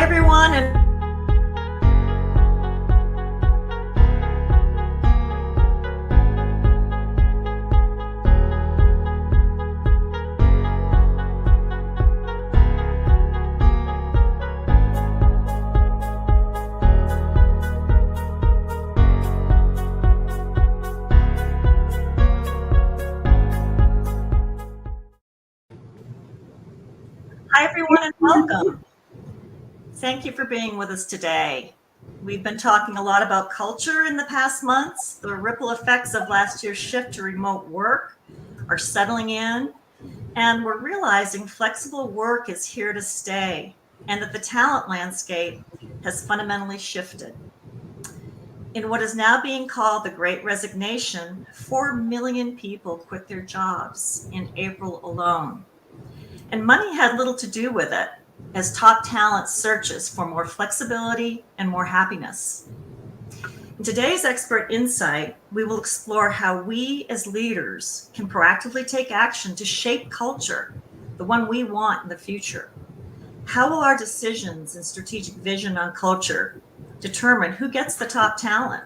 everyone, and hi everyone, and welcome. Thank you for being with us today. We've been talking a lot about culture in the past months. The ripple effects of last year's shift to remote work are settling in, and we're realizing flexible work is here to stay, and that the talent landscape has fundamentally shifted. In what is now being called the Great Resignation, 4 million people quit their jobs in April alone. And money had little to do with it, as top talent searches for more flexibility and more happiness. In today's Expert Insight, we will explore how we as leaders can proactively take action to shape culture, the one we want in the future. How will our decisions and strategic vision on culture determine who gets the top talent?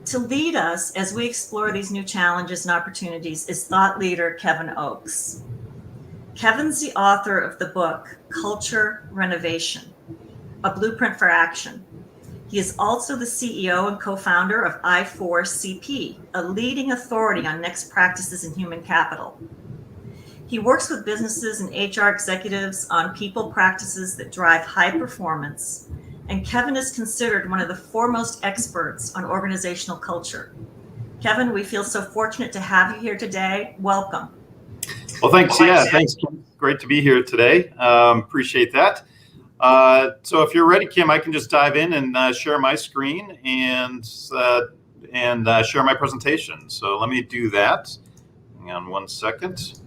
To lead us as we explore these new challenges and opportunities is thought leader Kevin Oakes. Kevin's the author of the book, Culture Renovation, A Blueprint for Action. He is also the CEO and co-founder of I4CP, a leading authority on next practices in human capital. He works with businesses and HR executives on people practices that drive high performance, and Kevin is considered one of the foremost experts on organizational culture. Kevin, we feel so fortunate to have you here today. Welcome. Well, thanks. Yeah, thanks, Kim. Great to be here today. Appreciate that. So if you're ready, Kim, I can just dive in and share my screen and share my presentation. So let me do that. Hang on one second.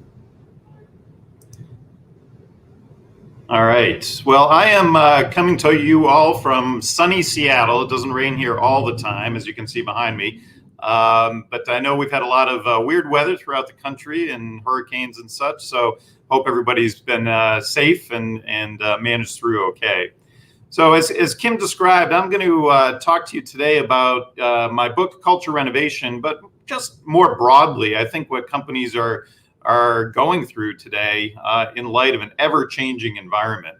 All right. Well, I am coming to you all from sunny Seattle. It doesn't rain here all the time, as you can see behind me. But I know we've had a lot of weird weather throughout the country and hurricanes and such. So hope everybody's been safe and managed through okay. So as Kim described, I'm going to talk to you today about my book, Culture Renovation, but just more broadly, I think what companies are going through today in light of an ever-changing environment.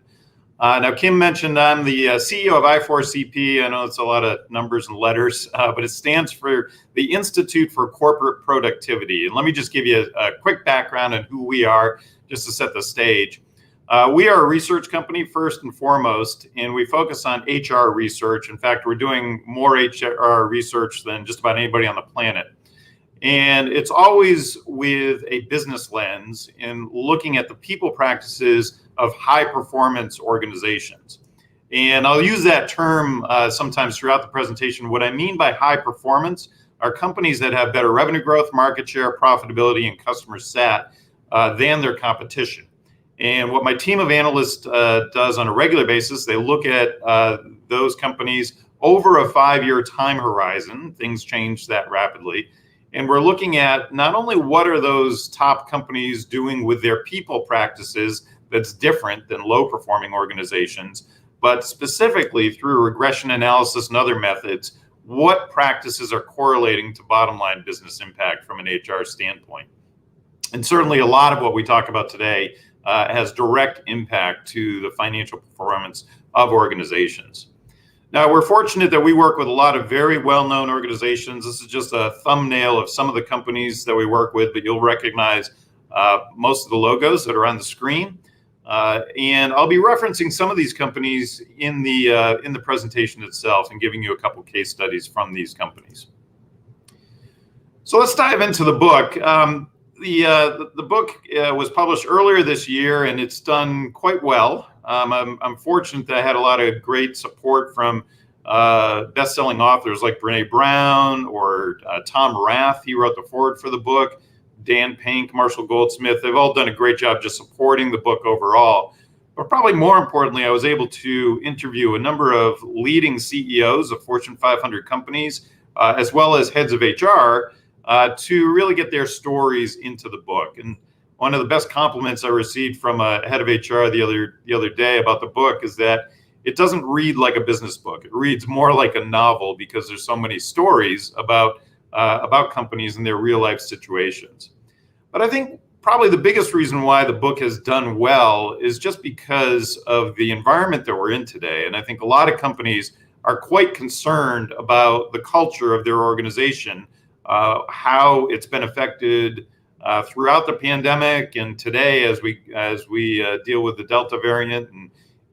Now, Kim mentioned I'm the CEO of I4CP. I know it's a lot of numbers and letters, but it stands for the Institute for Corporate Productivity. And let me just give you a quick background on who we are, just to set the stage. We are a research company first and foremost, and we focus on HR research. In fact, we're doing more HR research than just about anybody on the planet. And it's always with a business lens in looking at the people practices of high performance organizations. And I'll use that term sometimes throughout the presentation. What I mean by high performance are companies that have better revenue growth, market share, profitability, and customer sat than their competition. And what my team of analysts does on a regular basis, they look at those companies over a 5-year time horizon. Things change that rapidly. And we're looking at not only what are those top companies doing with their people practices that's different than low performing organizations, but specifically through regression analysis and other methods, what practices are correlating to bottom line business impact from an HR standpoint. And certainly a lot of what we talk about today has direct impact to the financial performance of organizations. Now, we're fortunate that we work with a lot of very well-known organizations. This is just a thumbnail of some of the companies that we work with, but you'll recognize most of the logos that are on the screen. And I'll be referencing some of these companies in the presentation itself and giving you a couple case studies from these companies. So let's dive into the book. The book was published earlier this year, and it's done quite well. I'm fortunate that I had a lot of great support from best-selling authors like Brene Brown or Tom Rath. He wrote the foreword for the book. Dan Pink, Marshall Goldsmith, they've all done a great job just supporting the book overall. But probably more importantly, I was able to interview a number of leading CEOs of Fortune 500 companies, as well as heads of HR, to really get their stories into the book. And one of the best compliments I received from a head of HR the other day about the book is that it doesn't read like a business book. It reads more like a novel because there's so many stories about companies and their real life situations. But I think probably the biggest reason why the book has done well is just because of the environment that we're in today. And I think a lot of companies are quite concerned about the culture of their organization, how it's been affected throughout the pandemic and today as we deal with the Delta variant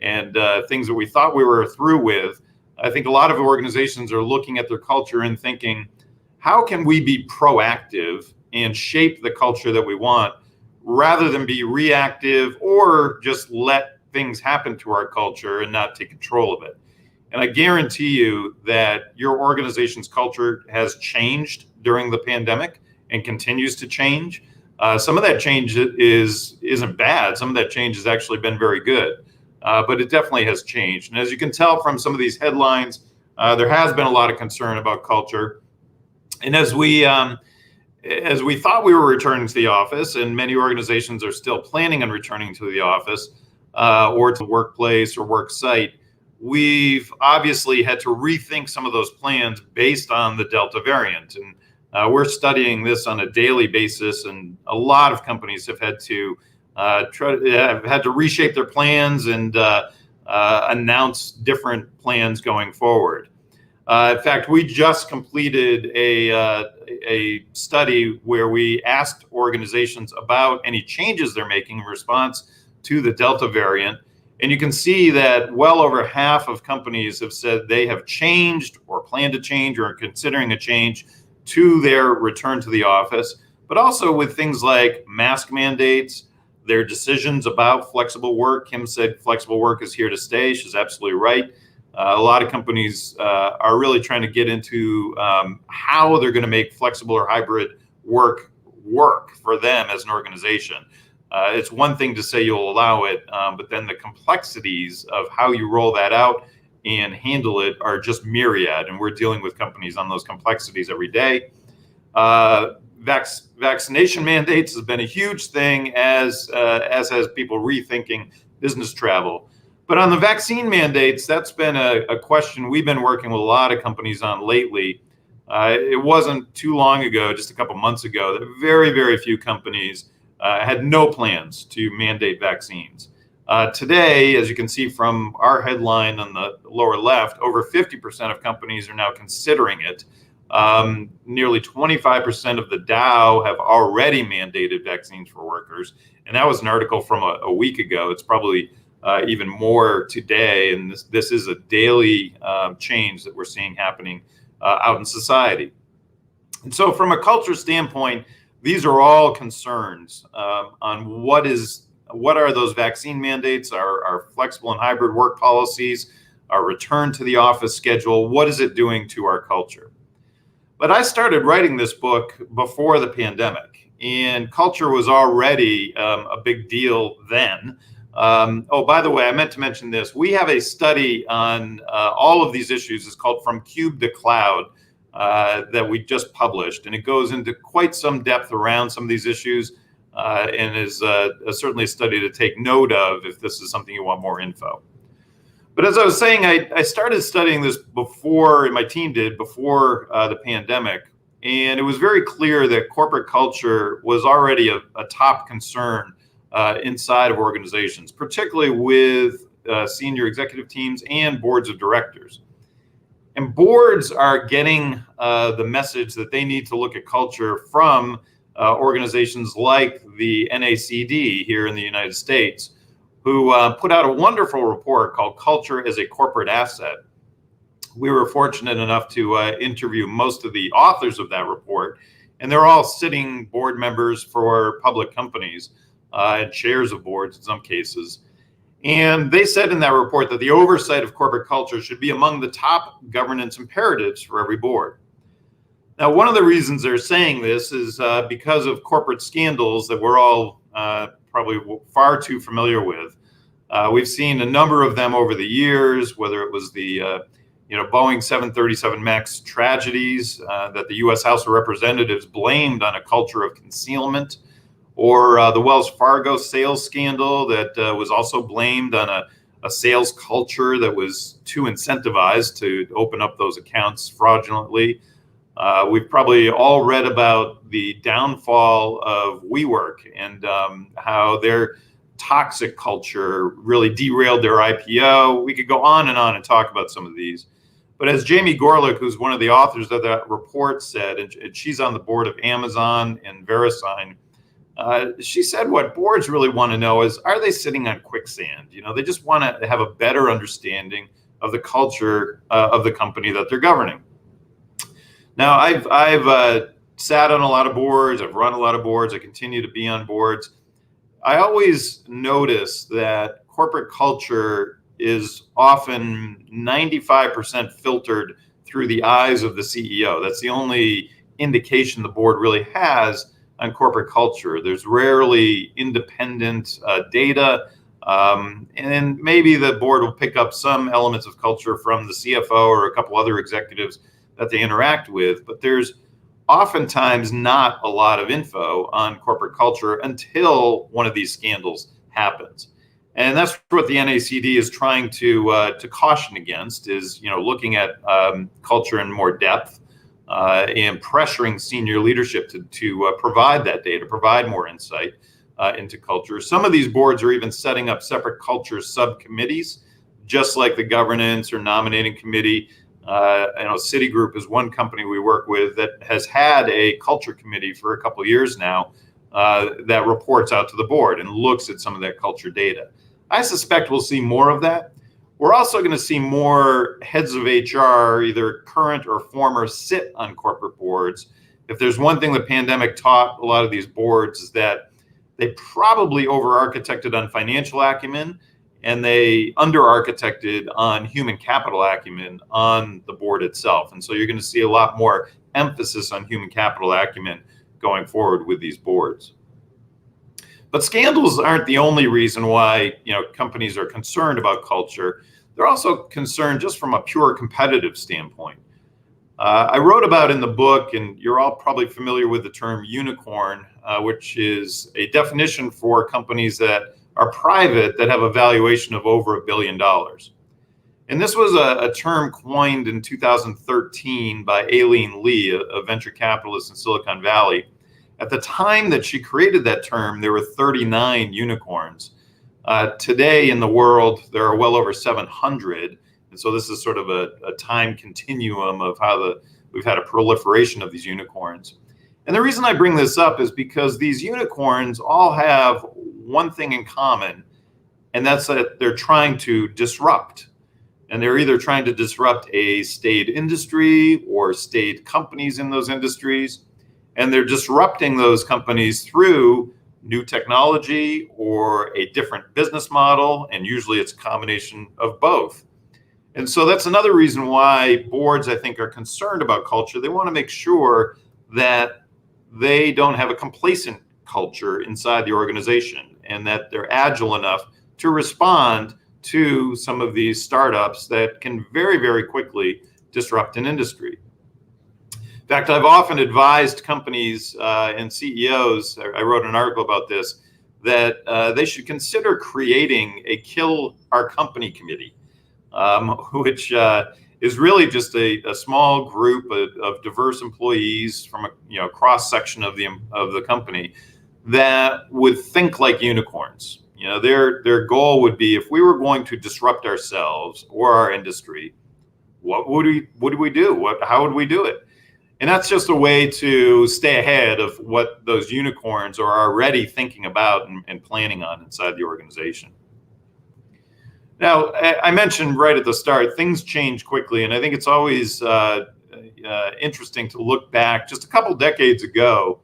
and things that we thought we were through with. I think a lot of organizations are looking at their culture and thinking, how can we be proactive and shape the culture that we want rather than be reactive or just let things happen to our culture and not take control of it. And I guarantee you that your organization's culture has changed during the pandemic and continues to change. Some of that change isn't bad. Some of that change has actually been very good, but it definitely has changed. And as you can tell from some of these headlines, there has been a lot of concern about culture. And as we thought we were returning to the office, and many organizations are still planning on returning to the office or to the workplace or work site, we've obviously had to rethink some of those plans based on the Delta variant. And we're studying this on a daily basis, and a lot of companies have had to reshape their plans and announce different plans going forward. In fact, we just completed a study where we asked organizations about any changes they're making in response to the Delta variant. And you can see that well over half of companies have said they have changed or plan to change or are considering a change to their return to the office, but also with things like mask mandates, their decisions about flexible work. Kim said flexible work is here to stay. She's absolutely right. A lot of companies are really trying to get into how they're going to make flexible or hybrid work for them as an organization. It's one thing to say you'll allow it, but then the complexities of how you roll that out and handle it are just myriad, and we're dealing with companies on those complexities every day. Vaccination mandates has been a huge thing, as has people rethinking business travel. But on the vaccine mandates, that's been a question we've been working with a lot of companies on lately. It wasn't too long ago, just a couple months ago, that very, very few companies had no plans to mandate vaccines. Today, as you can see from our headline on the lower left, over 50% of companies are now considering it. Nearly 25% of the Dow have already mandated vaccines for workers. And that was an article from a week ago. It's probably even more today. And this is a daily change that we're seeing happening out in society. And so from a culture standpoint, these are all concerns on what are those vaccine mandates, our flexible and hybrid work policies, our return to the office schedule. What is it doing to our culture? But I started writing this book before the pandemic, and culture was already a big deal then. By the way, I meant to mention this. We have a study on all of these issues. It's called From Cube to Cloud that we just published, and it goes into quite some depth around some of these issues and is certainly a study to take note of if this is something you want more info. But as I was saying, I started studying this before, and my team did, before the pandemic. And it was very clear that corporate culture was already a top concern inside of organizations, particularly with senior executive teams and boards of directors. And boards are getting the message that they need to look at culture from organizations like the NACD here in the United States, who put out a wonderful report called Culture as a Corporate Asset. We were fortunate enough to interview most of the authors of that report, and they're all sitting board members for public companies and chairs of boards in some cases. And they said in that report that the oversight of corporate culture should be among the top governance imperatives for every board. Now, one of the reasons they're saying this is because of corporate scandals that we're all probably far too familiar with. We've seen a number of them over the years, whether it was the Boeing 737 MAX tragedies that the U.S. House of Representatives blamed on a culture of concealment, or the Wells Fargo sales scandal that was also blamed on a sales culture that was too incentivized to open up those accounts fraudulently. We've probably all read about the downfall of WeWork and how their toxic culture really derailed their IPO. We could go on and talk about some of these. But as Jamie Gorelick, who's one of the authors of that report, said, and she's on the board of Amazon and VeriSign, she said what boards really want to know is, are they sitting on quicksand? They just want to have a better understanding of the culture of the company that they're governing. Now, I've sat on a lot of boards. I've run a lot of boards. I continue to be on boards. I always notice that corporate culture is often 95% filtered through the eyes of the CEO. That's the only indication the board really has on corporate culture. There's rarely independent data, and maybe the board will pick up some elements of culture from the CFO or a couple other executives that they interact with, but there's oftentimes not a lot of info on corporate culture until one of these scandals happens. And that's what the NACD is trying to caution against, is looking at culture in more depth and pressuring senior leadership to provide that data, provide more insight into culture. Some of these boards are even setting up separate culture subcommittees, just like the governance or nominating committee. Citigroup is one company we work with that has had a culture committee for a couple of years now that reports out to the board and looks at some of that culture data. I suspect we'll see more of that. We're also going to see more heads of HR, either current or former, sit on corporate boards. If there's one thing the pandemic taught a lot of these boards is that they probably over-architected on financial acumen, and they under-architected on human capital acumen on the board itself. And so you're going to see a lot more emphasis on human capital acumen going forward with these boards. But scandals aren't the only reason why companies are concerned about culture. They're also concerned just from a pure competitive standpoint. I wrote about in the book, and you're all probably familiar with the term unicorn, which is a definition for companies that are private that have a valuation of over $1 billion. And this was a term coined in 2013 by Aileen Lee, a venture capitalist in Silicon Valley. At the time that she created that term, there were 39 unicorns. Today in the world, there are well over 700. And so this is sort of a time continuum of how we've had a proliferation of these unicorns. And the reason I bring this up is because these unicorns all have one thing in common, and that's that they're trying to disrupt. And they're either trying to disrupt a staid industry or staid companies in those industries. And they're disrupting those companies through new technology or a different business model. And usually it's a combination of both. And so that's another reason why boards, I think, are concerned about culture. They want to make sure that they don't have a complacent culture inside the organization and that they're agile enough to respond to some of these startups that can very, very quickly disrupt an industry. In fact, I've often advised companies and CEOs, I wrote an article about this, that they should consider creating a Kill Our Company committee, which is really just a small group of diverse employees from a cross section of the company that would think like unicorns. Their goal would be, if we were going to disrupt ourselves or our industry, what would we do? How would we do it? And that's just a way to stay ahead of what those unicorns are already thinking about and planning on inside the organization. Now, I mentioned right at the start, things change quickly, and I think it's always interesting to look back just a couple decades ago.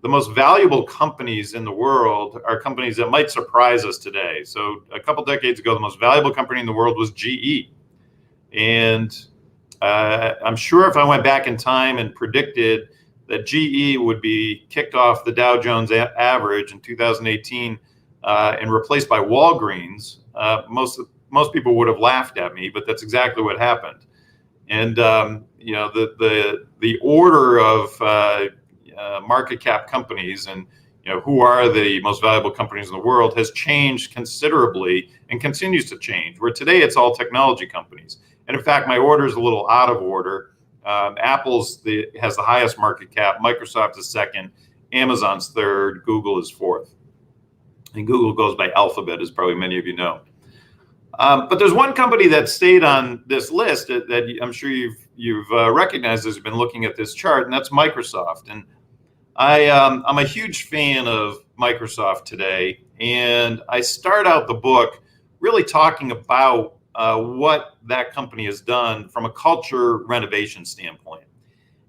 The most valuable companies in the world are companies that might surprise us today. So a couple decades ago, the most valuable company in the world was GE. And I'm sure if I went back in time and predicted that GE would be kicked off the Dow Jones average in 2018 and replaced by Walgreens, most people would have laughed at me, but that's exactly what happened. And the order of market cap companies, and who are the most valuable companies in the world, has changed considerably and continues to change, where today it's all technology companies. And in fact, my order is a little out of order. Apple's has the highest market cap, Microsoft is second, Amazon's third, Google is fourth. And Google goes by Alphabet, as probably many of you know. But there's one company that stayed on this list that I'm sure you've recognized as you've been looking at this chart, and that's Microsoft. And I'm a huge fan of Microsoft today, and I start out the book really talking about what that company has done from a culture renovation standpoint.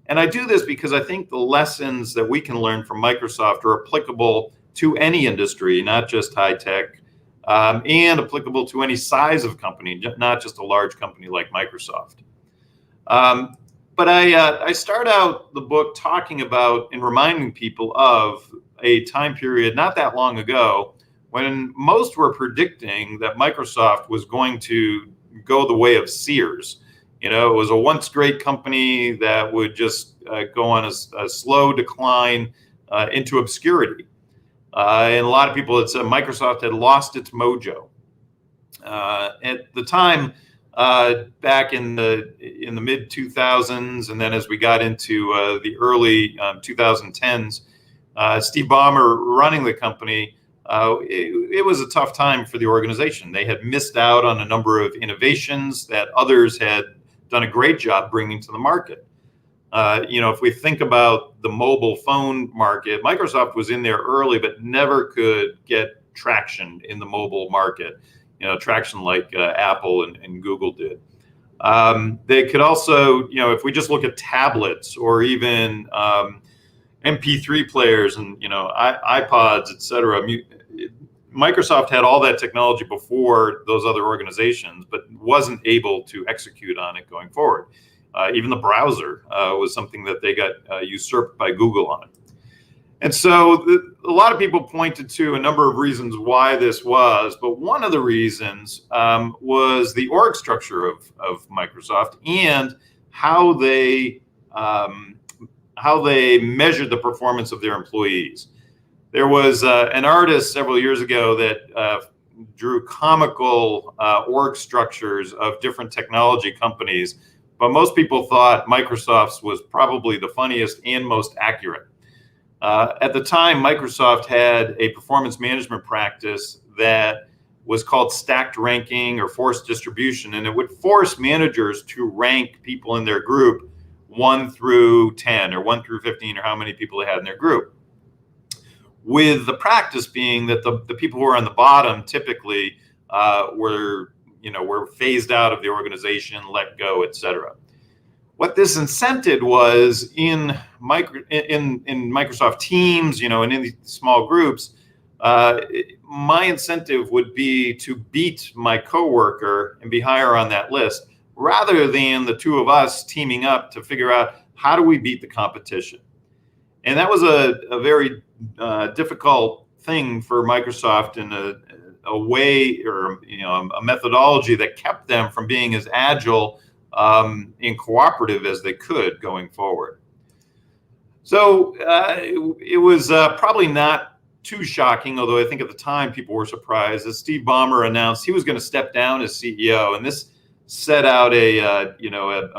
And I do this because I think the lessons that we can learn from Microsoft are applicable to any industry, not just high tech, and applicable to any size of company, not just a large company like Microsoft. But I start out the book talking about and reminding people of a time period not that long ago when most were predicting that Microsoft was going to go the way of Sears. It was a once great company that would just go on a slow decline into obscurity. And a lot of people had said Microsoft had lost its mojo. At the time, back in the mid 2000s, and then as we got into the early 2010s, Steve Ballmer running the company, it was a tough time for the organization. They had missed out on a number of innovations that others had done a great job bringing to the market. If we think about the mobile phone market, Microsoft was in there early, but never could get traction in the mobile market. Traction like Apple and Google did. They could also, if we just look at tablets or even MP3 players and iPods, etc. Microsoft had all that technology before those other organizations, but wasn't able to execute on it going forward. Even the browser was something that they got usurped by Google on. And so a lot of people pointed to a number of reasons why this was, but one of the reasons was the org structure of Microsoft and how they measured the performance of their employees. There was an artist several years ago that drew comical org structures of different technology companies, but most people thought Microsoft's was probably the funniest and most accurate. At the time, Microsoft had a performance management practice that was called stacked ranking or forced distribution, and it would force managers to rank people in their group 1 through 10 or 1 through 15 or how many people they had in their group. With the practice being that the people who are on the bottom typically were phased out of the organization, let go, etc. What this incented was in Microsoft Teams, and in these small groups, my incentive would be to beat my coworker and be higher on that list, rather than the two of us teaming up to figure out how do we beat the competition. And that was a very difficult thing for Microsoft in a way or a methodology that kept them from being as agile and cooperative as they could going forward. So it was probably not too shocking, although I think at the time people were surprised, as Steve Ballmer announced he was going to step down as CEO, and this set out a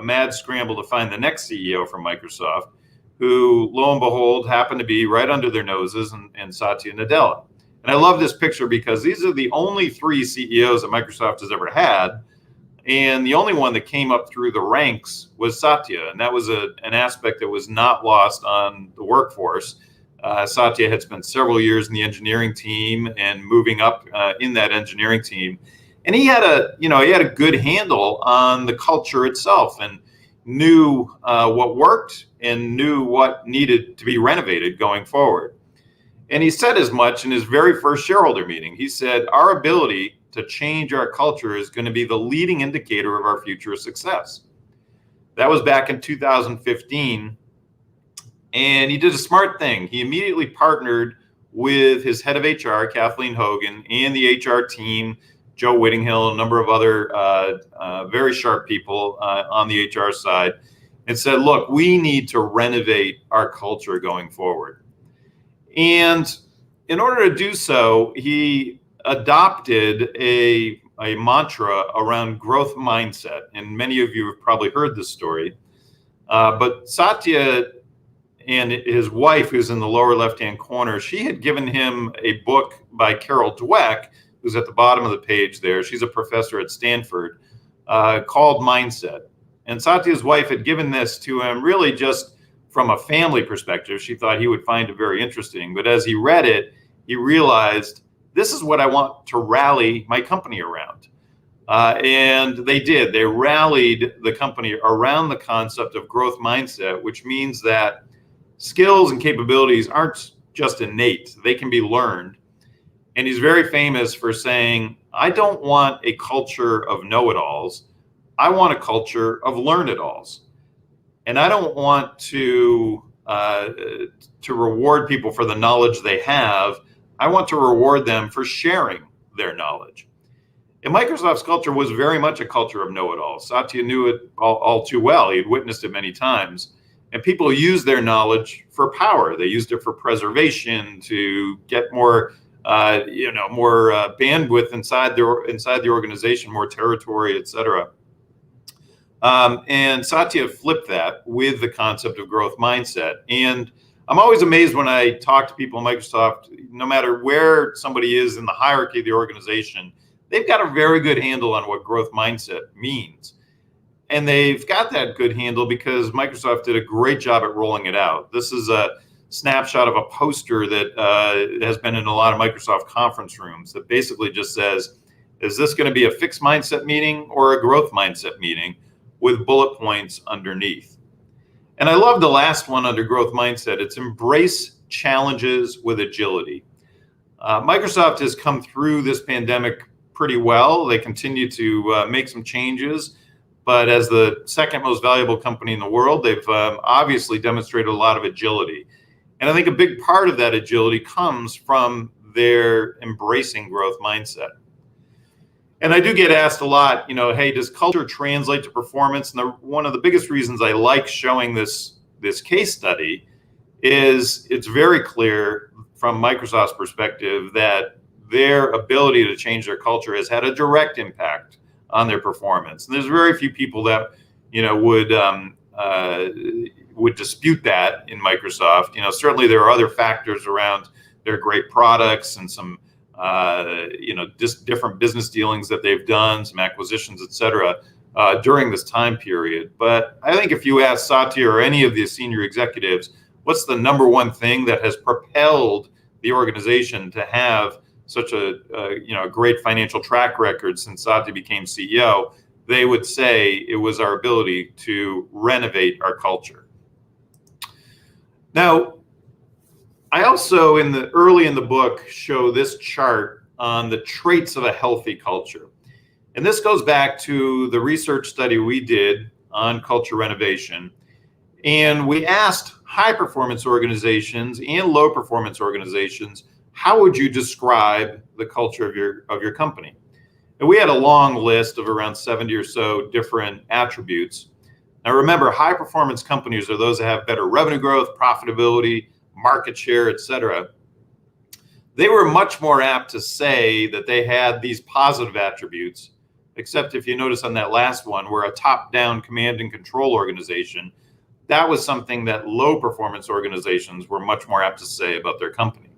mad scramble to find the next CEO for Microsoft, who, lo and behold, happened to be right under their noses, and Satya Nadella. And I love this picture because these are the only 3 CEOs that Microsoft has ever had, and the only one that came up through the ranks was Satya, and that was an aspect that was not lost on the workforce. Satya had spent several years in the engineering team and moving up in that engineering team, and he had a good handle on the culture itself and knew what worked and knew what needed to be renovated going forward. And he said as much in his very first shareholder meeting. He said, our ability to change our culture is going to be the leading indicator of our future success. That was back in 2015. And he did a smart thing. He immediately partnered with his head of HR, Kathleen Hogan, and the HR team, Joe Whittinghill, a number of other very sharp people on the HR side, and said, look, we need to renovate our culture going forward. And in order to do so, he adopted a mantra around growth mindset. And many of you have probably heard this story. But Satya and his wife, who's in the lower left-hand corner, she had given him a book by Carol Dweck, who's at the bottom of the page there. She's a professor at Stanford, called Mindset. And Satya's wife had given this to him really just from a family perspective. She thought he would find it very interesting. But as he read it, he realized, this is what I want to rally my company around. And they did. They rallied the company around the concept of growth mindset, which means that skills and capabilities aren't just innate, they can be learned. And he's very famous for saying, I don't want a culture of know-it-alls. I want a culture of learn-it-alls. And I don't want to reward people for the knowledge they have. I want to reward them for sharing their knowledge. And Microsoft's culture was very much a culture of know-it-alls. Satya knew it all too well. He'd witnessed it many times. And people used their knowledge for power. They used it for preservation, to get more, more bandwidth inside the organization, more territory, et cetera. And Satya flipped that with the concept of growth mindset. And I'm always amazed when I talk to people in Microsoft, no matter where somebody is in the hierarchy of the organization, they've got a very good handle on what growth mindset means. And they've got that good handle because Microsoft did a great job at rolling it out. This is a snapshot of a poster that has been in a lot of Microsoft conference rooms that basically just says, is this going to be a fixed mindset meeting or a growth mindset meeting, with bullet points underneath? And I love the last one under growth mindset. It's embrace challenges with agility. Microsoft has come through this pandemic pretty well. They continue to make some changes. But as the second most valuable company in the world, they've obviously demonstrated a lot of agility. And I think a big part of that agility comes from their embracing growth mindset. And I do get asked a lot, hey, does culture translate to performance? And one of the biggest reasons I like showing this case study is it's very clear from Microsoft's perspective that their ability to change their culture has had a direct impact on their performance. And there's very few people that would dispute that in Microsoft. Certainly there are other factors around their great products and some just different business dealings that they've done, some acquisitions, et cetera, during this time period. But I think if you ask Satya or any of the senior executives, what's the number one thing that has propelled the organization to have such a great financial track record since Satya became CEO, they would say it was our ability to renovate our culture. Now, I also early in the book show this chart on the traits of a healthy culture. And this goes back to the research study we did on culture renovation. And we asked high performance organizations and low performance organizations, how would you describe the culture of your company? And we had a long list of around 70 or so different attributes. Now remember, high performance companies are those that have better revenue growth, profitability, market share, et cetera. They were much more apt to say that they had these positive attributes, except if you notice on that last one, we're a top-down command and control organization. That was something that low performance organizations were much more apt to say about their company.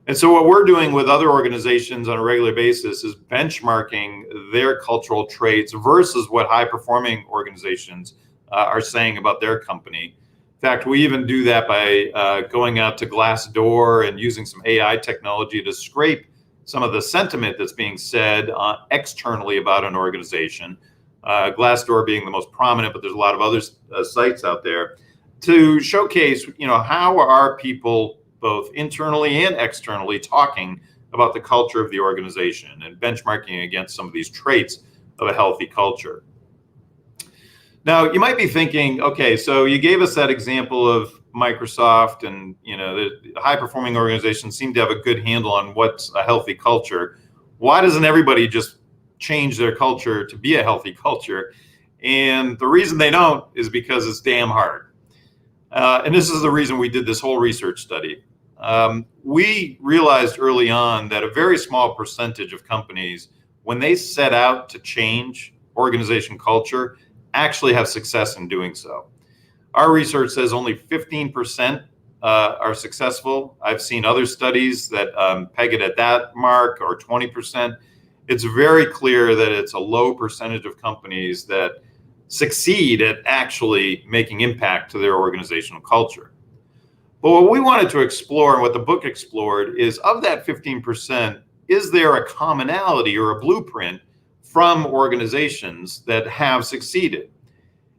And so what we're doing with other organizations on a regular basis is benchmarking their cultural traits versus what high-performing organizations are saying about their company. In fact, we even do that by going out to Glassdoor and using some AI technology to scrape some of the sentiment that's being said externally about an organization. Glassdoor being the most prominent, but there's a lot of other sites out there to showcase, how are people both internally and externally talking about the culture of the organization and benchmarking against some of these traits of a healthy culture. Now, you might be thinking, okay, so you gave us that example of Microsoft and, the high-performing organizations seem to have a good handle on what's a healthy culture. Why doesn't everybody just change their culture to be a healthy culture? And the reason they don't is because it's damn hard. And this is the reason we did this whole research study. We realized early on that a very small percentage of companies, when they set out to change organization culture, actually have success in doing so. Our research says only 15% are successful. I've seen other studies that peg it at that mark, or 20%. It's very clear that it's a low percentage of companies that succeed at actually making impact to their organizational culture. But what we wanted to explore, and what the book explored, is of that 15%, is there a commonality or a blueprint from organizations that have succeeded?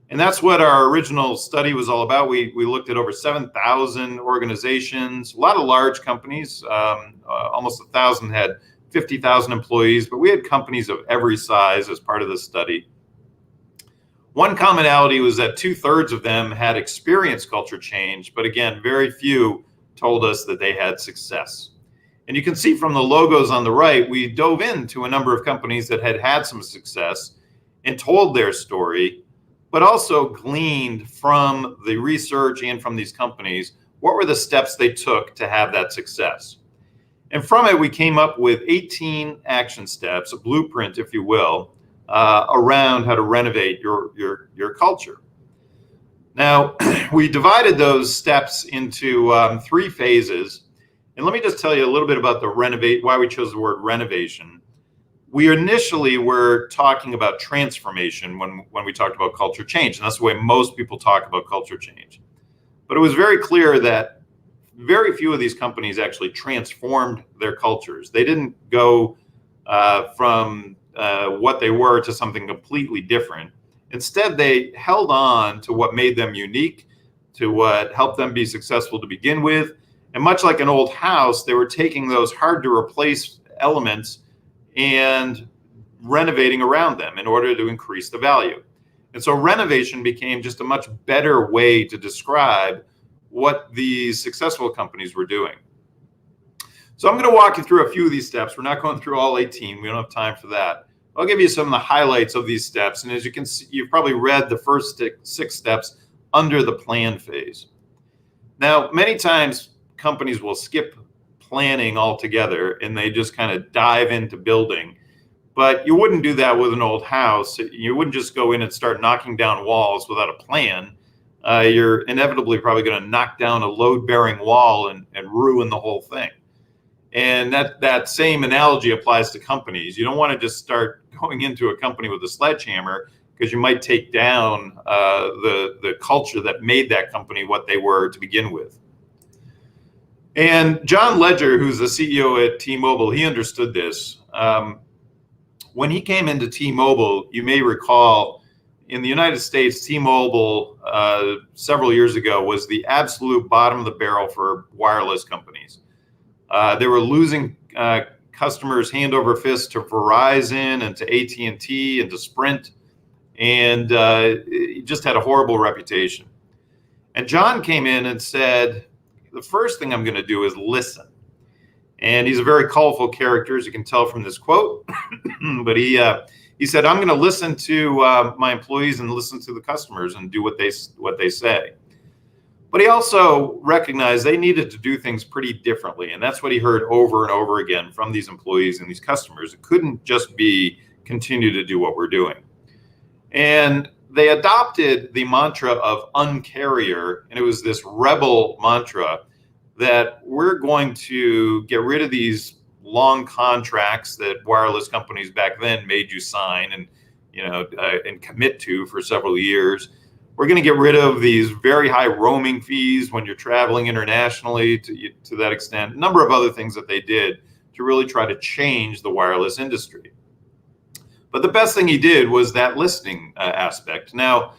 And that's what our original study was all about. We looked at over 7,000 organizations, a lot of large companies, almost 1,000 had 50,000 employees, but we had companies of every size as part of the study. One commonality was that 2/3 of them had experienced culture change, but again, very few told us that they had success. And you can see from the logos on the right, we dove into a number of companies that had had some success and told their story, but also gleaned from the research and from these companies, what were the steps they took to have that success. And from it, we came up with 18 action steps, a blueprint, if you will, around how to renovate your culture. Now, we divided those steps into 3 phases. And let me just tell you a little bit about why we chose the word renovation. We initially were talking about transformation when we talked about culture change, and that's the way most people talk about culture change. But it was very clear that very few of these companies actually transformed their cultures. They didn't go from what they were to something completely different. Instead, they held on to what made them unique, to what helped them be successful to begin with. And much like an old house, they were taking those hard to replace elements and renovating around them in order to increase the value. And so renovation became just a much better way to describe what these successful companies were doing. So I'm going to walk you through a few of these steps. We're not going through all 18. We don't have time for that. I'll give you some of the highlights of these steps. And as you can see, you've probably read the first 6 steps under the plan phase. Now, many times companies will skip planning altogether and they just kind of dive into building. But you wouldn't do that with an old house. You wouldn't just go in and start knocking down walls without a plan. You're inevitably probably going to knock down a load-bearing wall and ruin the whole thing. And that same analogy applies to companies. You don't want to just start going into a company with a sledgehammer, because you might take down the culture that made that company what they were to begin with. And John Ledger, who's the CEO at T-Mobile, he understood this. When he came into T-Mobile, you may recall, in the United States, T-Mobile several years ago was the absolute bottom of the barrel for wireless companies. They were losing customers hand over fist to Verizon and to AT&T and to Sprint, and it just had a horrible reputation. And John came in and said, the first thing I'm going to do is listen. And he's a very colorful character, as you can tell from this quote. But he said, I'm going to listen to my employees and listen to the customers and do what they say. But he also recognized they needed to do things pretty differently. And that's what he heard over and over again from these employees and these customers. It couldn't just be continue to do what we're doing. And they adopted the mantra of uncarrier, and it was this rebel mantra that we're going to get rid of these long contracts that wireless companies back then made you sign and commit to for several years. We're going to get rid of these very high roaming fees when you're traveling internationally to that extent. A number of other things that they did to really try to change the wireless industry. But the best thing he did was that listening aspect. Now,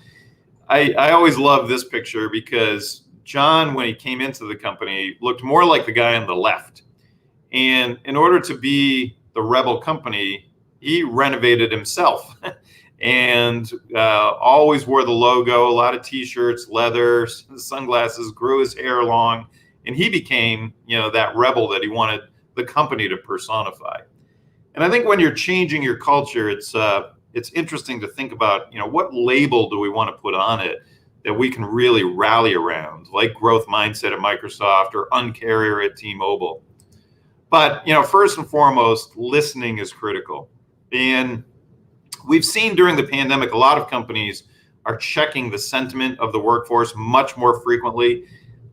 I always love this picture because John, when he came into the company, looked more like the guy on the left. And in order to be the rebel company, he renovated himself and always wore the logo, a lot of T-shirts, leather, sunglasses, grew his hair long. And he became, that rebel that he wanted the company to personify. And I think when you're changing your culture, it's interesting to think about, what label do we want to put on it that we can really rally around, like growth mindset at Microsoft or Uncarrier at T-Mobile. But, first and foremost, listening is critical. And we've seen during the pandemic, a lot of companies are checking the sentiment of the workforce much more frequently.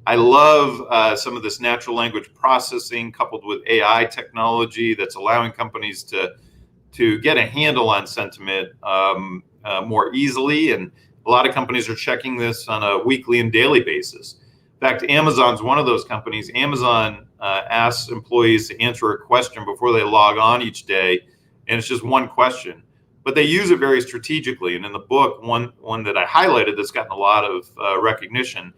I love some of this natural language processing coupled with AI technology that's allowing companies to get a handle on sentiment more easily. And a lot of companies are checking this on a weekly and daily basis. In fact, Amazon's one of those companies. Amazon asks employees to answer a question before they log on each day, and it's just one question. But they use it very strategically. And in the book, one that I highlighted that's gotten a lot of recognition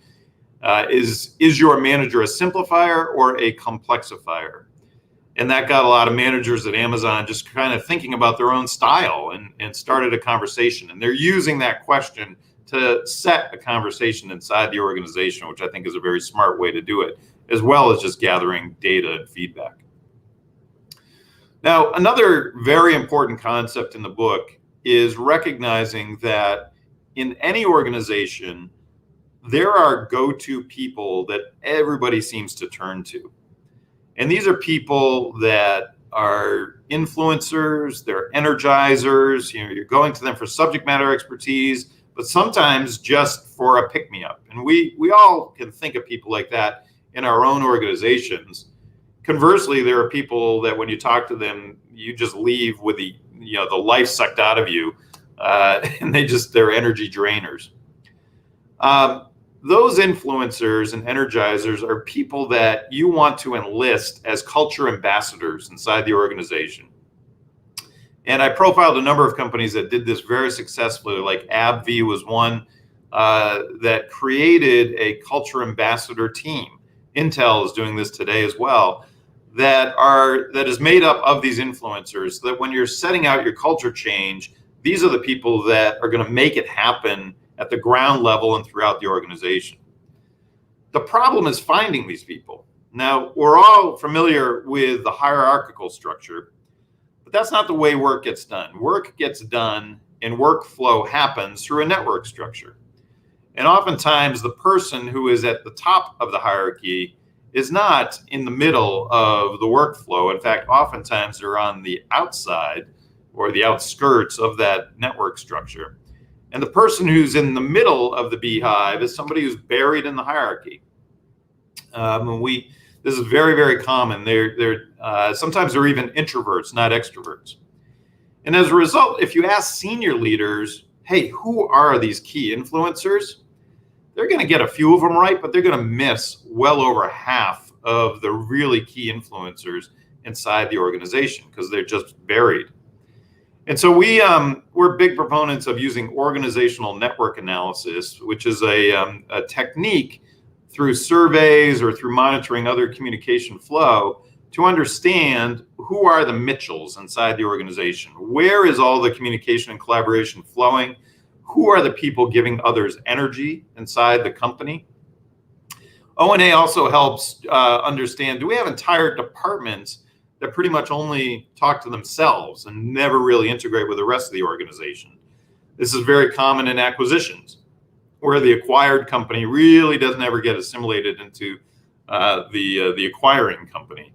is your manager a simplifier or a complexifier? And that got a lot of managers at Amazon just kind of thinking about their own style and started a conversation. And they're using that question to set a conversation inside the organization, which I think is a very smart way to do it, as well as just gathering data and feedback. Now, another very important concept in the book is recognizing that in any organization, there are go-to people that everybody seems to turn to. And these are people that are influencers, they're energizers, you're going to them for subject matter expertise, but sometimes just for a pick-me-up. And we all can think of people like that in our own organizations. Conversely, there are people that when you talk to them, you just leave with the life sucked out of you, and they're energy drainers. Those influencers and energizers are people that you want to enlist as culture ambassadors inside the organization. And I profiled a number of companies that did this very successfully, like AbbVie was one that created a culture ambassador team. Intel is doing this today as well, that is made up of these influencers, that when you're setting out your culture change, these are the people that are going to make it happen at the ground level and throughout the organization. The problem is finding these people. Now, we're all familiar with the hierarchical structure, but that's not the way work gets done. Work gets done and workflow happens through a network structure. And oftentimes the person who is at the top of the hierarchy is not in the middle of the workflow. In fact, oftentimes they're on the outside or the outskirts of that network structure. And the person who's in the middle of the beehive is somebody who's buried in the hierarchy. This is very, very common. Sometimes they're even introverts, not extroverts. And as a result, if you ask senior leaders, hey, who are these key influencers? They're going to get a few of them right, but they're going to miss well over half of the really key influencers inside the organization because they're just buried. And so we're big proponents of using organizational network analysis, which is a technique through surveys or through monitoring other communication flow to understand who are the Mitchells inside the organization. Where is all the communication and collaboration flowing? Who are the people giving others energy inside the company? O&A also helps understand, do we have entire departments that pretty much only talk to themselves and never really integrate with the rest of the organization? This is very common in acquisitions, where the acquired company really doesn't ever get assimilated into the acquiring company.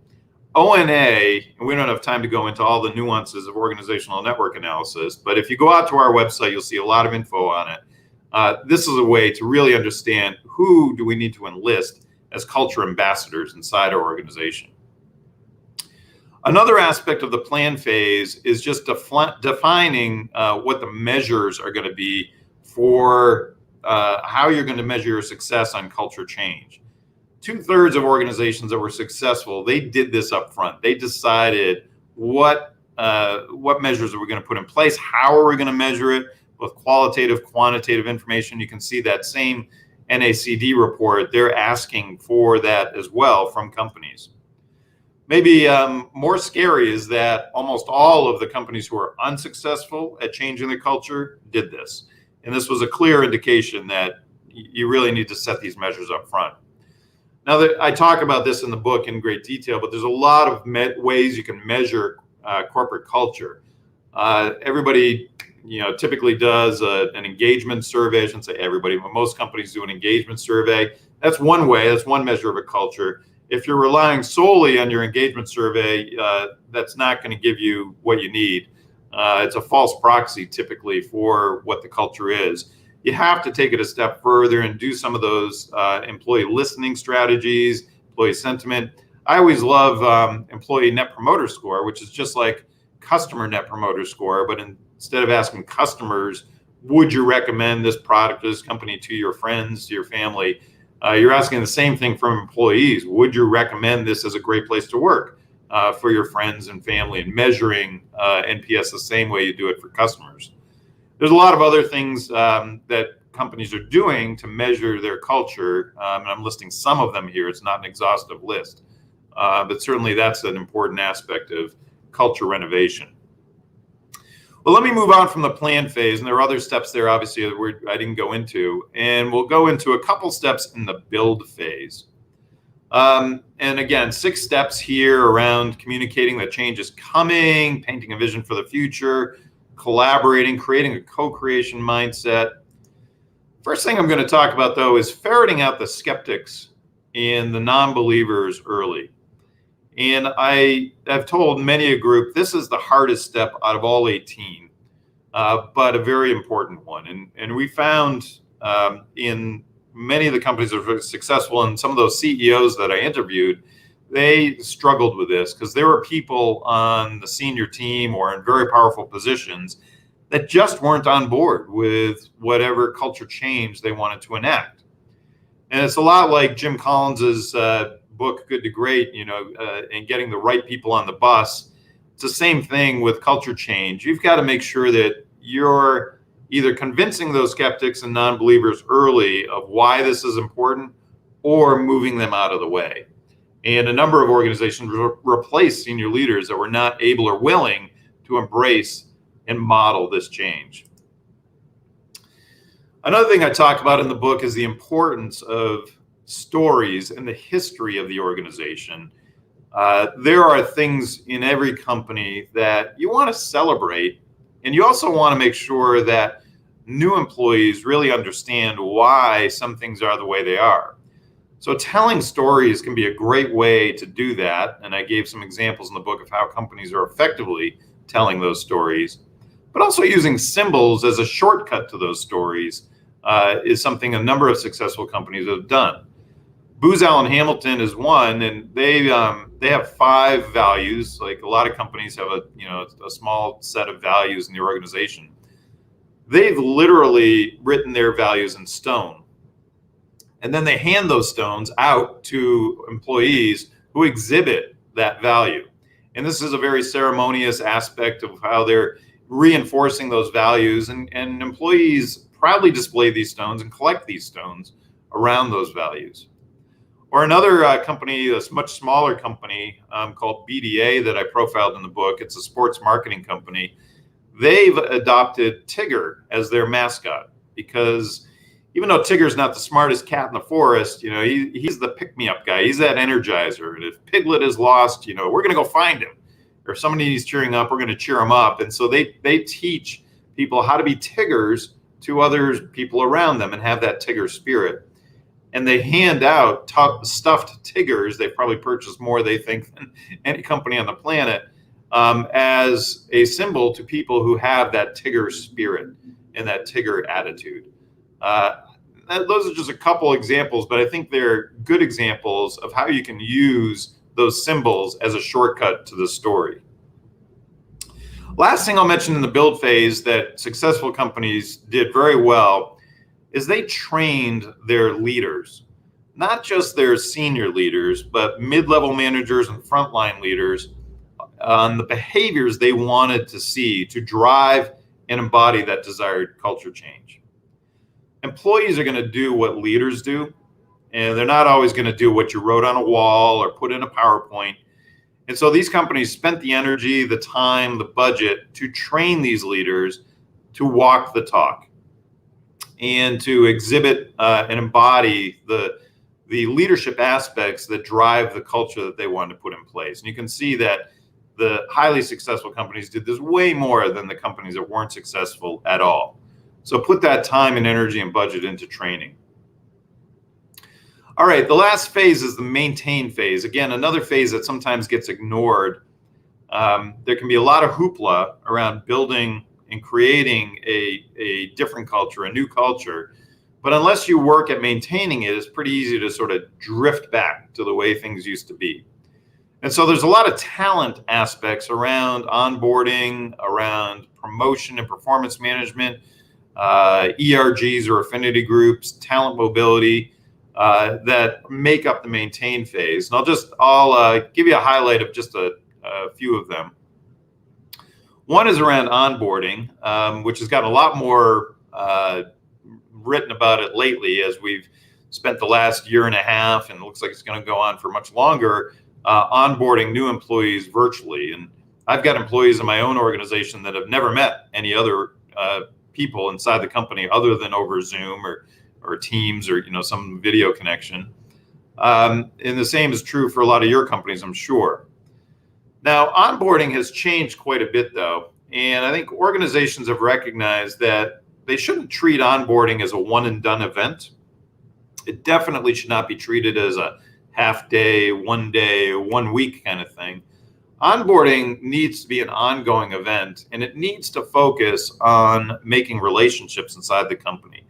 O&A, and we don't have time to go into all the nuances of organizational network analysis, but if you go out to our website, you'll see a lot of info on it. This is a way to really understand who do we need to enlist as culture ambassadors inside our organization. Another aspect of the plan phase is just defining what the measures are going to be for how you're going to measure your success on culture change. 2/3 of organizations that were successful, they did this up front. They decided what measures are we going to put in place, how are we going to measure it, both qualitative, quantitative information. You can see that same NACD report. They're asking for that as well from companies. Maybe more scary is that almost all of the companies who are unsuccessful at changing their culture did this. And this was a clear indication that you really need to set these measures up front. Now, I talk about this in the book in great detail, but there's a lot of ways you can measure corporate culture. Everybody typically does an engagement survey. I shouldn't say everybody, but most companies do an engagement survey. That's one way. That's one measure of a culture. If you're relying solely on your engagement survey, that's not going to give you what you need. It's a false proxy typically for what the culture is. You have to take it a step further and do some of those employee listening strategies, employee sentiment. I always love employee net promoter score, which is just like customer net promoter score, but instead of asking customers, would you recommend this product or this company to your friends, to your family, you're asking the same thing from employees. Would you recommend this as a great place to work for your friends and family, and measuring NPS the same way you do it for customers? There's a lot of other things that companies are doing to measure their culture, and I'm listing some of them here. It's not an exhaustive list, but certainly that's an important aspect of culture renovation. Well, let me move on from the plan phase, and there are other steps there, obviously, that I didn't go into, and we'll go into a couple steps in the build phase. And again, 6 steps here around communicating that change is coming, painting a vision for the future, collaborating, creating a co-creation mindset. First thing I'm going to talk about, though, is ferreting out the skeptics and the non-believers early. And I have told many a group this is the hardest step out of all 18, but a very important one. And we found in many of the companies that are very successful, and some of those CEOs that I interviewed, they struggled with this because there were people on the senior team or in very powerful positions that just weren't on board with whatever culture change they wanted to enact. And it's a lot like Jim Collins's book, Good to Great, and getting the right people on the bus. It's the same thing with culture change. You've got to make sure that you're either convincing those skeptics and non-believers early of why this is important, or moving them out of the way. And a number of organizations replace senior leaders that were not able or willing to embrace and model this change. Another thing I talk about in the book is the importance of stories and the history of the organization. There are things in every company that you want to celebrate, and you also want to make sure that new employees really understand why some things are the way they are. So telling stories can be a great way to do that, and I gave some examples in the book of how companies are effectively telling those stories. But also using symbols as a shortcut to those stories is something a number of successful companies have done. Booz Allen Hamilton is one, and they have 5 values. Like a lot of companies have a small set of values in the organization. They've literally written their values in stone, and then they hand those stones out to employees who exhibit that value. And this is a very ceremonious aspect of how they're reinforcing those values, and employees proudly display these stones and collect these stones around those values. Or another company, a much smaller company called BDA that I profiled in the book, it's a sports marketing company. They've adopted Tigger as their mascot because even though Tigger's not the smartest cat in the forest, he's the pick-me-up guy. He's that energizer. And if Piglet is lost, we're going to go find him. Or if somebody needs cheering up, we're going to cheer him up. And so they teach people how to be Tiggers to other people around them and have that Tigger spirit. And they hand out stuffed Tiggers. They've probably purchased more, they think, than any company on the planet, as a symbol to people who have that Tigger spirit and that Tigger attitude. Those are just a couple examples, but I think they're good examples of how you can use those symbols as a shortcut to the story. Last thing I'll mention in the build phase that successful companies did very well is they trained their leaders, not just their senior leaders, but mid-level managers and frontline leaders on the behaviors they wanted to see to drive and embody that desired culture change. Employees are going to do what leaders do, and they're not always going to do what you wrote on a wall or put in a PowerPoint. And so these companies spent the energy, the time, the budget to train these leaders to walk the talk and to exhibit and embody the leadership aspects that drive the culture that they want to put in place. And you can see that the highly successful companies did this way more than the companies that weren't successful at all. So put that time and energy and budget into training. All right, the last phase is the maintain phase. Again, another phase that sometimes gets ignored. There can be a lot of hoopla around building and creating a different culture, a new culture. But unless you work at maintaining it, it's pretty easy to sort of drift back to the way things used to be. And so there's a lot of talent aspects around onboarding, around promotion and performance management, ERGs or affinity groups, talent mobility, that make up the maintain phase. And I'll give you a highlight of just a few of them. One is around onboarding, which has gotten a lot more written about it lately as we've spent the last year and a half, and it looks like it's going to go on for much longer, onboarding new employees virtually. And I've got employees in my own organization that have never met any other people inside the company other than over Zoom or Teams or some video connection. And the same is true for a lot of your companies, I'm sure. Now, onboarding has changed quite a bit, though, and I think organizations have recognized that they shouldn't treat onboarding as a one-and-done event. It definitely should not be treated as a half-day, 1 day, 1 week kind of thing. Onboarding needs to be an ongoing event, and it needs to focus on making relationships inside the company.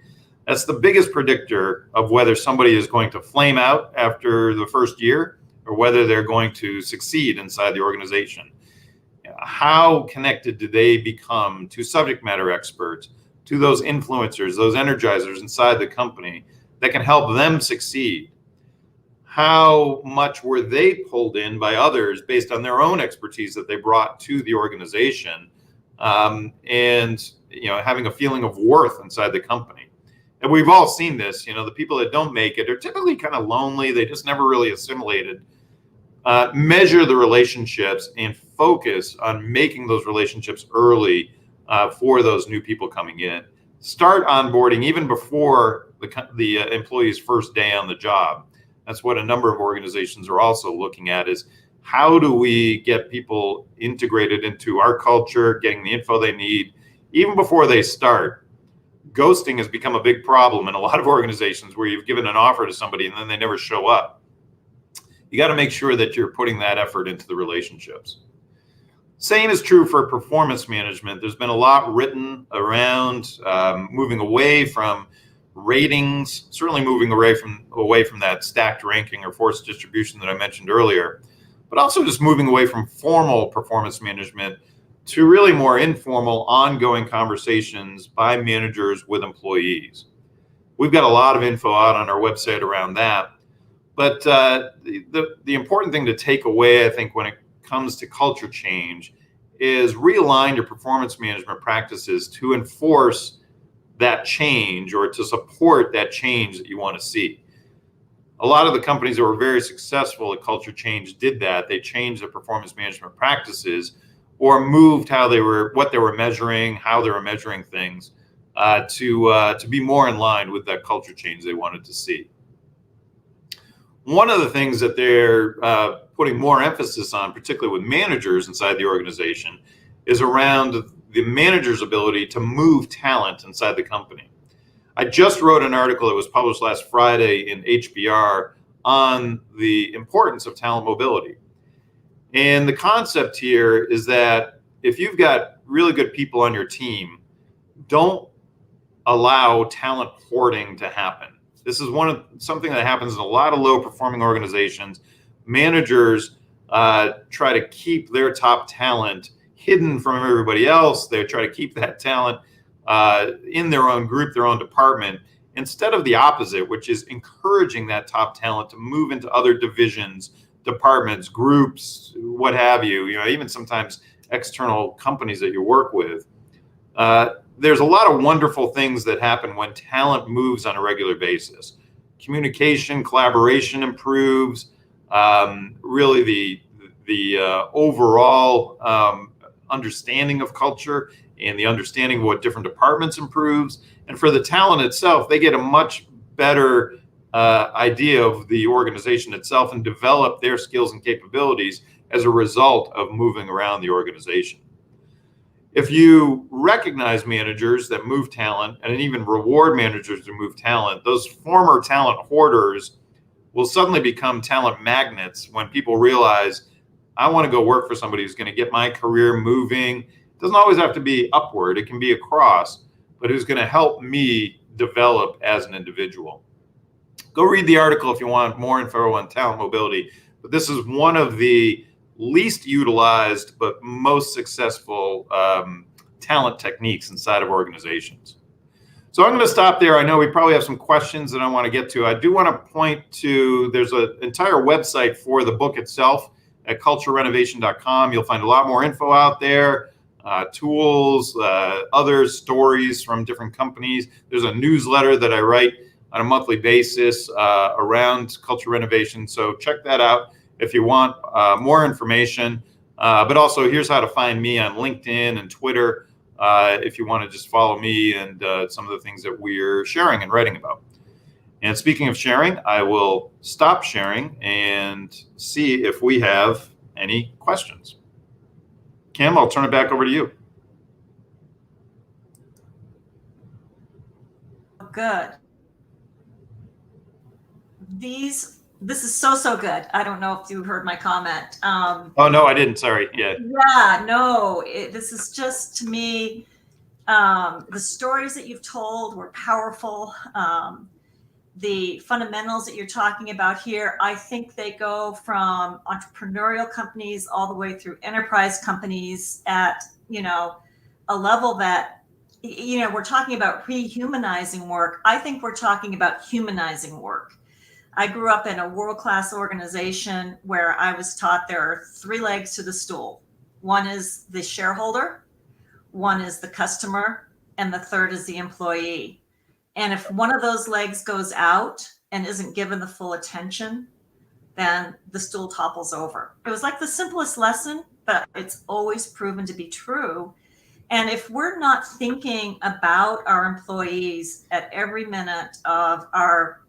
That's the biggest predictor of whether somebody is going to flame out after the first year or whether they're going to succeed inside the organization. How connected do they become to subject matter experts, to those influencers, those energizers inside the company that can help them succeed? How much were they pulled in by others based on their own expertise that they brought to the organization, and having a feeling of worth inside the company? And we've all seen this. The people that don't make it are typically kind of lonely. They just never really assimilated. Measure the relationships and focus on making those relationships early for those new people coming in. Start onboarding even before the employee's first day on the job. That's what a number of organizations are also looking at, is how do we get people integrated into our culture, getting the info they need even before they start. Ghosting has become a big problem in a lot of organizations where you've given an offer to somebody and then they never show up. You got to make sure that you're putting that effort into the relationships. Same is true for performance management. There's been a lot written around moving away from ratings, certainly moving away from that stacked ranking or forced distribution that I mentioned earlier, but also just moving away from formal performance management to really more informal, ongoing conversations by managers with employees. We've got a lot of info out on our website around that. But the important thing to take away, I think, when it comes to culture change is realign your performance management practices to enforce that change or to support that change that you want to see. A lot of the companies that were very successful at culture change did that. They changed their performance management practices or moved what they were measuring, how they were measuring things to be more in line with that culture change they wanted to see. One of the things that they're putting more emphasis on, particularly with managers inside the organization, is around the manager's ability to move talent inside the company. I just wrote an article that was published last Friday in HBR on the importance of talent mobility. And the concept here is that if you've got really good people on your team, don't allow talent hoarding to happen. This is something that happens in a lot of low performing organizations. Managers try to keep their top talent hidden from everybody else. They try to keep that talent in their own group, their own department, instead of the opposite, which is encouraging that top talent to move into other divisions, departments, groups, what have you, even sometimes external companies that you work with. There's a lot of wonderful things that happen when talent moves on a regular basis. Communication, collaboration improves. Really, the overall understanding of culture and the understanding of what different departments improves. And for the talent itself, they get a much better idea of the organization itself and develop their skills and capabilities as a result of moving around the organization. If you recognize managers that move talent and even reward managers to move talent, those former talent hoarders will suddenly become talent magnets when people realize, I want to go work for somebody who's going to get my career moving. It doesn't always have to be upward, it can be across, but who's going to help me develop as an individual. Go read the article if you want more info on talent mobility, but this is one of the least utilized but most successful talent techniques inside of organizations. So I'm going to stop there. I know we probably have some questions that I want to get to. I do want to point to, there's an entire website for the book itself at culturerenovation.com. You'll find a lot more info out there, tools, other stories from different companies. There's a newsletter that I write on a monthly basis around culture renovation. So check that out if you want more information. But also, here's how to find me on LinkedIn and Twitter if you want to just follow me and some of the things that we're sharing and writing about. And speaking of sharing, I will stop sharing and see if we have any questions. Kim, I'll turn it back over to you. Good. This is so good. I don't know if you heard my comment. Oh, no, I didn't. Sorry. Yeah. Yeah, no, this is just, to me, the stories that you've told were powerful. The fundamentals that you're talking about here, I think they go from entrepreneurial companies all the way through enterprise companies at, a level that, we're talking about rehumanizing work. I think we're talking about humanizing work. I grew up in a world-class organization where I was taught there are three legs to the stool. One is the shareholder, one is the customer, and the third is the employee. And if one of those legs goes out and isn't given the full attention, then the stool topples over. It was like the simplest lesson, but it's always proven to be true. And if we're not thinking about our employees at every minute of our,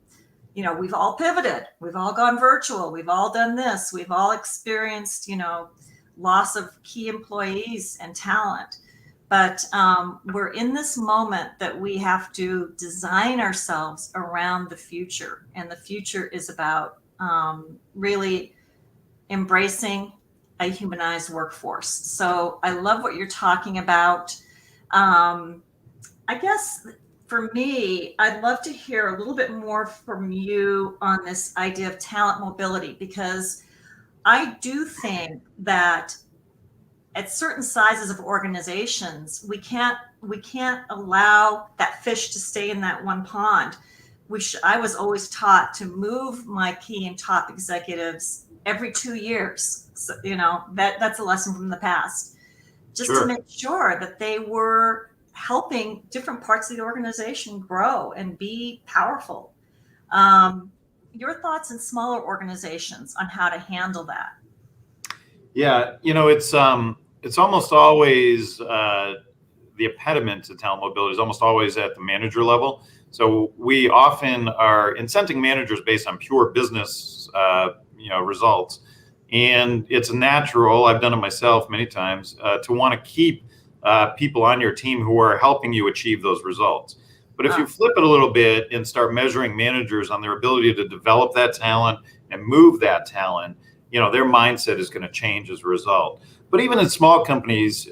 we've all pivoted, we've all gone virtual, we've all done this, we've all experienced, loss of key employees and talent. But we're in this moment that we have to design ourselves around the future. And the future is about really embracing a humanized workforce. So I love what you're talking about. I guess for me, I'd love to hear a little bit more from you on this idea of talent mobility, because I do think that at certain sizes of organizations, we can't allow that fish to stay in that one pond. I was always taught to move my key and top executives every 2 years. So, that's a lesson from the past. Just Sure. to make sure that they were helping different parts of the organization grow and be powerful. Your thoughts in smaller organizations on how to handle that? Yeah, it's almost always the impediment to talent mobility is almost always at the manager level. So we often are incenting managers based on pure business, results, and it's natural. I've done it myself many times to want to keep people on your team who are helping you achieve those results. But if you flip it a little bit and start measuring managers on their ability to develop that talent and move that talent, their mindset is going to change as a result. But even in small companies,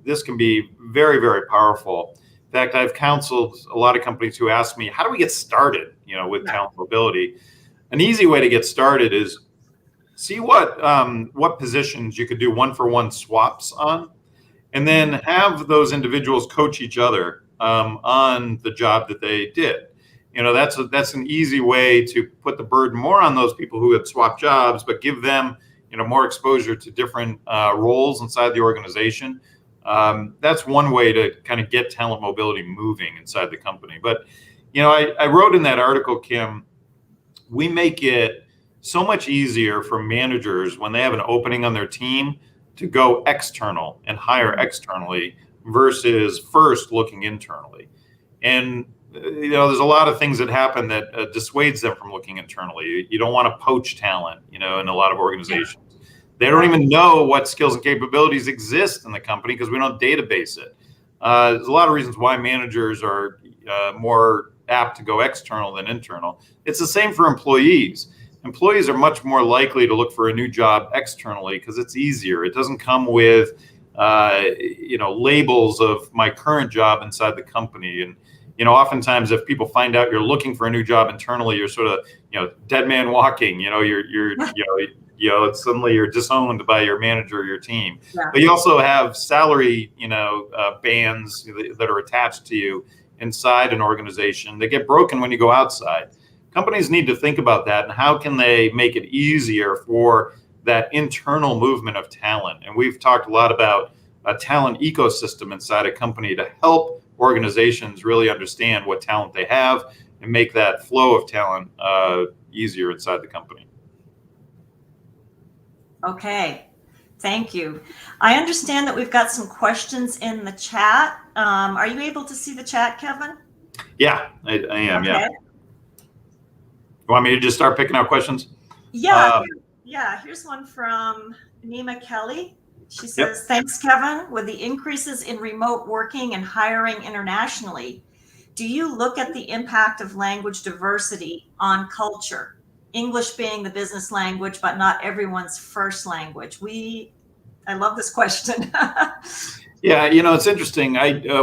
this can be very, very powerful. In fact, I've counseled a lot of companies who ask me, how do we get started, with talent mobility? An easy way to get started is see what positions you could do one-for-one swaps on, and then have those individuals coach each other on the job that they did. That's an easy way to put the burden more on those people who had swapped jobs, but give them more exposure to different roles inside the organization. That's one way to kind of get talent mobility moving inside the company. But I wrote in that article, Kim, we make it so much easier for managers when they have an opening on their team to go external and hire externally versus first looking internally. And there's a lot of things that happen that dissuades them from looking internally. You don't want to poach talent, in a lot of organizations. They don't even know what skills and capabilities exist in the company because we don't database it. There's a lot of reasons why managers are more apt to go external than internal. It's the same for employees. Employees are much more likely to look for a new job externally because it's easier. It doesn't come with labels of my current job inside the company. And oftentimes if people find out you're looking for a new job internally, you're sort of dead man walking. Suddenly you're disowned by your manager or your team. Yeah. But you also have salary bands that are attached to you inside an organization. They get broken when you go outside. Companies need to think about that and how can they make it easier for that internal movement of talent. And we've talked a lot about a talent ecosystem inside a company to help organizations really understand what talent they have and make that flow of talent easier inside the company. Okay, thank you. I understand that we've got some questions in the chat. Are you able to see the chat, Kevin? Yeah, I am. Okay. Yeah. You want me to just start picking out questions? Yeah. Here's one from Nima Kelly. She says, Yep. Thanks, Kevin. With the increases in remote working and hiring internationally, do you look at the impact of language diversity on culture? English being the business language, but not everyone's first language. I love this question. Yeah, it's interesting.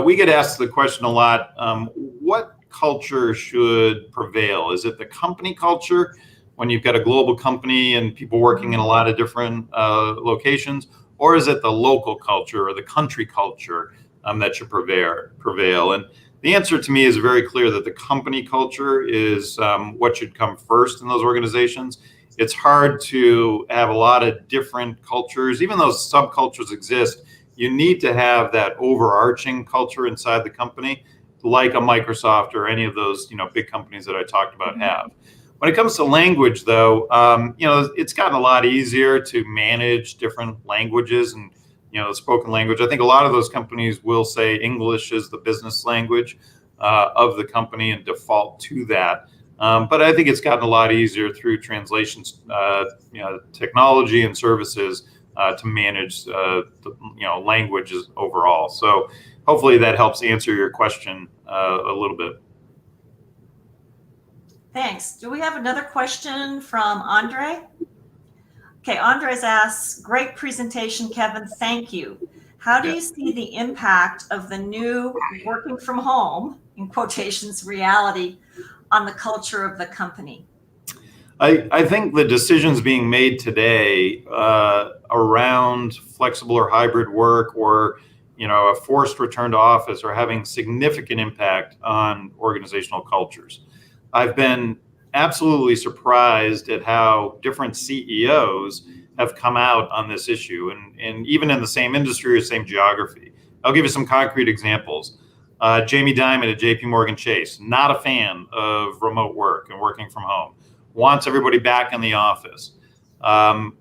We get asked the question a lot. What culture should prevail? Is it the company culture when you've got a global company and people working in a lot of different locations, or is it the local culture or the country culture that should prevail? And the answer to me is very clear that the company culture is what should come first in those organizations. It's hard to have a lot of different cultures, even though subcultures exist. You need to have that overarching culture inside the company, like a Microsoft or any of those big companies that I talked about have. When it comes to language, though, it's gotten a lot easier to manage different languages and the spoken language. I think a lot of those companies will say English is the business language of the company and default to that. But I think it's gotten a lot easier through translations, technology and services to manage languages overall. So hopefully that helps answer your question a little bit. Thanks. Do we have another question from Andre? Okay, Andres asks, great presentation, Kevin. Thank you. How do you see the impact of the new working from home, in quotations, reality on the culture of the company? I think the decisions being made today around flexible or hybrid work or a forced return to office are having significant impact on organizational cultures. I've been absolutely surprised at how different CEOs have come out on this issue, and even in the same industry or same geography. I'll give you some concrete examples. Jamie Dimon at JP Morgan Chase, not a fan of remote work and working from home, wants everybody back in the office.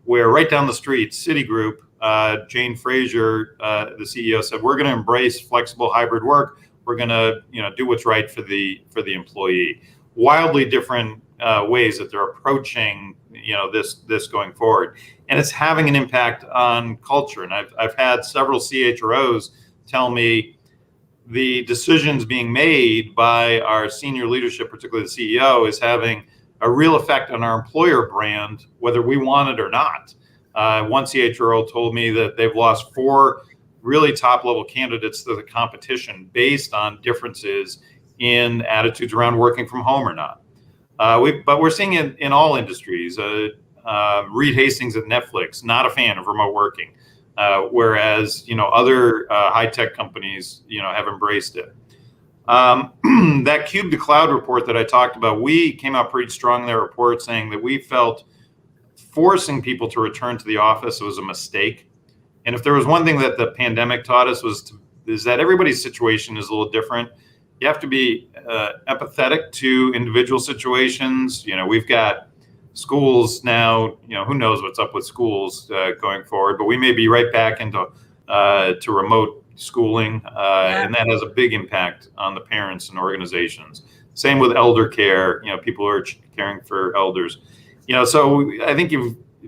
Where right down the street, Citigroup, Jane Fraser, the CEO, said, we're going to embrace flexible hybrid work. We're going to do what's right for the employee. Wildly different ways that they're approaching this going forward, and it's having an impact on culture. And I've had several CHROs tell me the decisions being made by our senior leadership, particularly the CEO, is having a real effect on our employer brand, whether we want it or not. One CHRO told me that they've lost 4 really top level candidates to the competition based on differences in attitudes around working from home or not. But we're seeing it in all industries. Reed Hastings at Netflix, not a fan of remote working, whereas other high-tech companies have embraced it. That Cube to Cloud report that I talked about, we came out pretty strong in their report saying that we felt forcing people to return to the office was a mistake. And if there was one thing that the pandemic taught us is that everybody's situation is a little different. You have to be empathetic to individual situations. We've got schools now, who knows what's up with schools going forward, but we may be right back into to remote schooling, and that has a big impact on the parents and organizations. Same with elder care, people who are caring for elders. So I think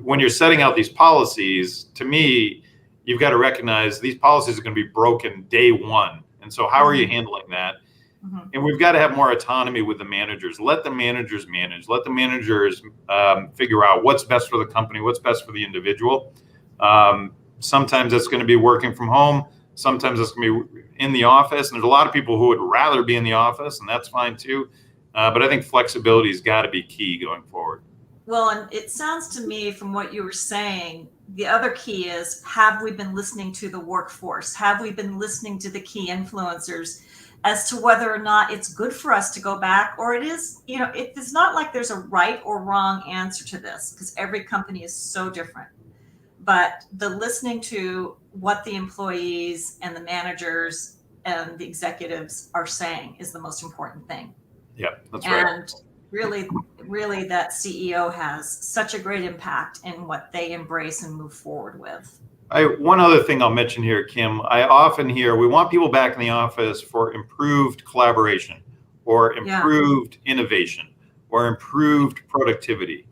when you're setting out these policies, to me, you've got to recognize these policies are going to be broken day one. And so how are you handling that? And we've got to have more autonomy with the managers. Let the managers manage. Let the managers figure out what's best for the company, what's best for the individual. Sometimes it's going to be working from home. Sometimes it's going to be in the office. And there's a lot of people who would rather be in the office, and that's fine too. But I think flexibility has got to be key going forward. Well, and it sounds to me from what you were saying, the other key is, have we been listening to the workforce? Have we been listening to the key influencers as to whether or not it's good for us to go back? Or it is, it's not like there's a right or wrong answer to this, because every company is so different. But the listening to what the employees and the managers and the executives are saying is the most important thing. Yeah, that's right. And really that CEO has such a great impact in what they embrace and move forward with. One other thing I'll mention here, Kim, I often hear we want people back in the office for improved collaboration or improved innovation or improved productivity.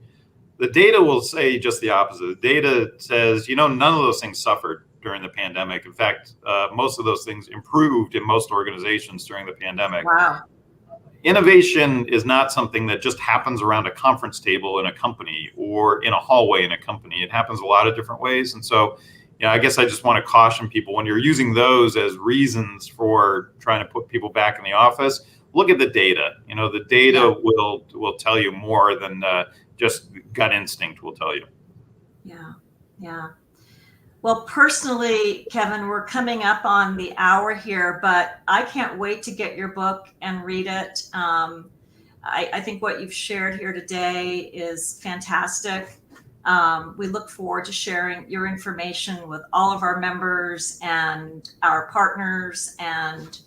The data will say just the opposite. The data says, none of those things suffered during the pandemic. In fact, most of those things improved in most organizations during the pandemic. Wow. Innovation is not something that just happens around a conference table in a company or in a hallway in a company. It happens a lot of different ways. And so, I guess I just want to caution people, when you're using those as reasons for trying to put people back in the office, look at the data. The data will tell you more than just gut instinct will tell you. Yeah. Well, personally, Kevin, we're coming up on the hour here, but I can't wait to get your book and read it. I think what you've shared here today is fantastic. We look forward to sharing your information with all of our members and our partners and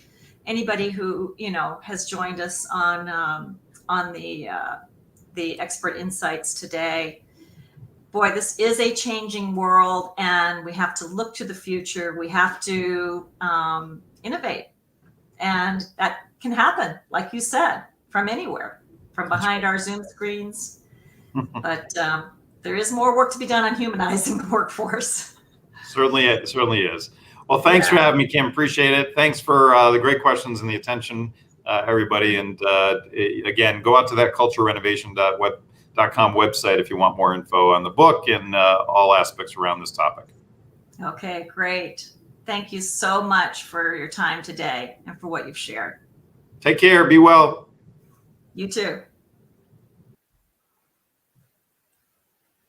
anybody who has joined us on the expert insights today. Boy, this is a changing world, and we have to look to the future. We have to innovate, and that can happen, like you said, from anywhere, from behind our Zoom screens. But there is more work to be done on humanizing the workforce. Certainly is. Well, thanks for having me, Kim. Appreciate it. Thanks for the great questions and the attention, everybody. And again, go out to that culturerenovation.com website if you want more info on the book and all aspects around this topic. Okay, great. Thank you so much for your time today and for what you've shared. Take care. Be well. You too.